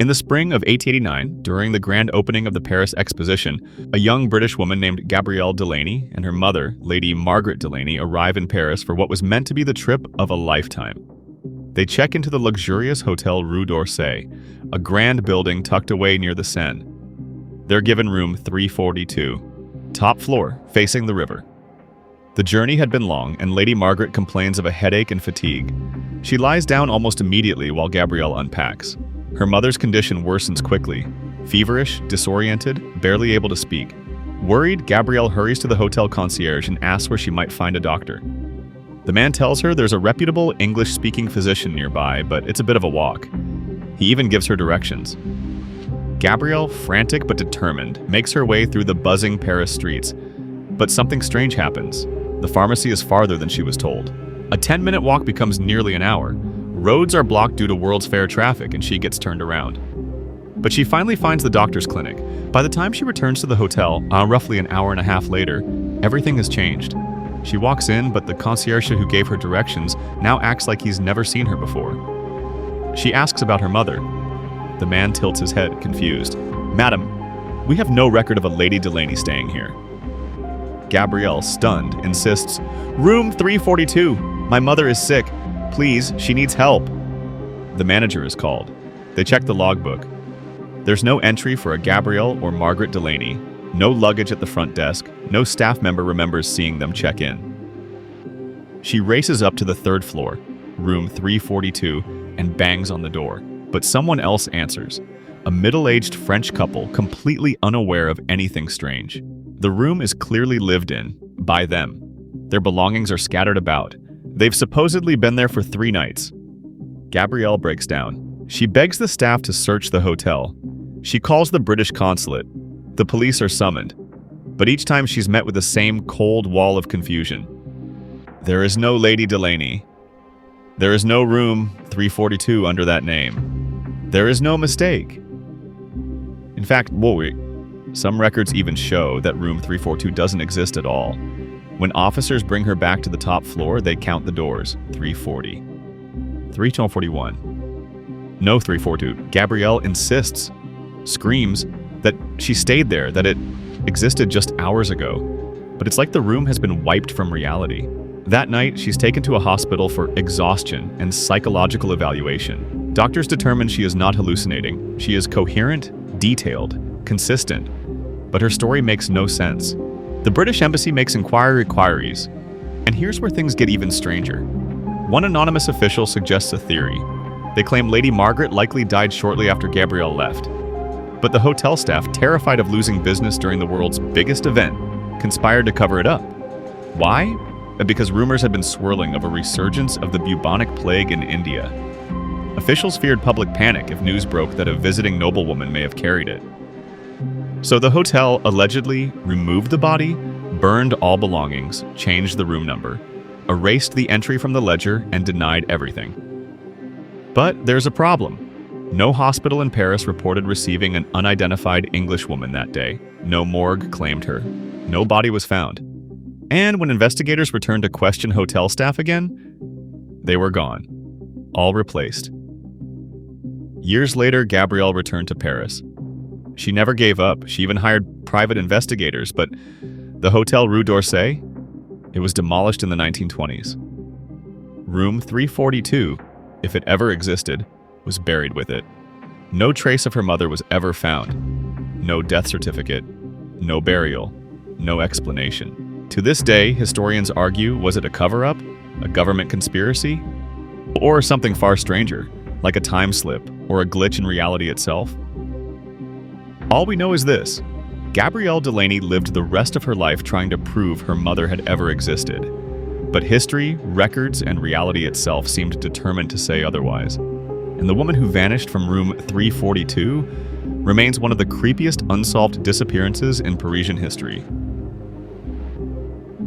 In the spring of 1889, during the grand opening of the Paris Exposition, a young British woman named Gabrielle Delaney and her mother, Lady Margaret Delaney, arrive in Paris for what was meant to be the trip of a lifetime. They check into the luxurious Hotel Rue d'Orsay, a grand building tucked away near the Seine. They're given room 342, top floor, facing the river. The journey had been long, and Lady Margaret complains of a headache and fatigue. She lies down almost immediately while Gabrielle unpacks. Her mother's condition worsens quickly. Feverish, disoriented, barely able to speak. Worried, Gabrielle hurries to the hotel concierge and asks where she might find a doctor. The man tells her there's a reputable English-speaking physician nearby, but it's a bit of a walk. He even gives her directions. Gabrielle, frantic but determined, makes her way through the buzzing Paris streets. But something strange happens. The pharmacy is farther than she was told. A 10-minute walk becomes nearly an hour. Roads are blocked due to World's Fair traffic, and she gets turned around. But she finally finds the doctor's clinic. By the time she returns to the hotel, roughly an hour and a half later, everything has changed. She walks in, but the concierge who gave her directions now acts like he's never seen her before. She asks about her mother. The man tilts his head, confused. "Madam, we have no record of a Lady Delaney staying here." Gabrielle, stunned, insists, "Room 342. My mother is sick. Please, she needs help." The manager is called. They check the logbook. There's no entry for a Gabrielle or Margaret Delaney, no luggage at the front desk, no staff member remembers seeing them check in. She races up to the third floor, room 342, and bangs on the door. But someone else answers, a middle-aged French couple completely unaware of anything strange. The room is clearly lived in, by them. Their belongings are scattered about. They've supposedly been there for 3 nights. Gabrielle breaks down. She begs the staff to search the hotel. She calls the British consulate. The police are summoned. But each time she's met with the same cold wall of confusion. There is no Lady Delaney. There is no room 342 under that name. There is no mistake. In fact, some records even show that room 342 doesn't exist at all. When officers bring her back to the top floor, they count the doors. 340. 341. No 342. Gabrielle insists, screams, that she stayed there, that it existed just hours ago. But it's like the room has been wiped from reality. That night, she's taken to a hospital for exhaustion and psychological evaluation. Doctors determine she is not hallucinating. She is coherent, detailed, consistent. But her story makes no sense. The British Embassy makes inquiries. And here's where things get even stranger. One anonymous official suggests a theory. They claim Lady Margaret likely died shortly after Gabrielle left. But the hotel staff, terrified of losing business during the world's biggest event, conspired to cover it up. Why? Because rumors had been swirling of a resurgence of the bubonic plague in India. Officials feared public panic if news broke that a visiting noblewoman may have carried it. So the hotel allegedly removed the body, burned all belongings, changed the room number, erased the entry from the ledger, and denied everything. But there's a problem. No hospital in Paris reported receiving an unidentified Englishwoman that day. No morgue claimed her. No body was found. And when investigators returned to question hotel staff again, they were gone. All replaced. Years later, Gabrielle returned to Paris. She never gave up. She even hired private investigators, but the Hotel Rue d'Orsay, it was demolished in the 1920s. Room 342, if it ever existed, was buried with it. No trace of her mother was ever found. No death certificate, no burial, no explanation. To this day, historians argue, was it a cover-up, a government conspiracy, or something far stranger, like a time slip or a glitch in reality itself? All we know is this: Gabrielle Delaney lived the rest of her life trying to prove her mother had ever existed. But history, records, and reality itself seemed determined to say otherwise. And the woman who vanished from room 342 remains one of the creepiest unsolved disappearances in Parisian history.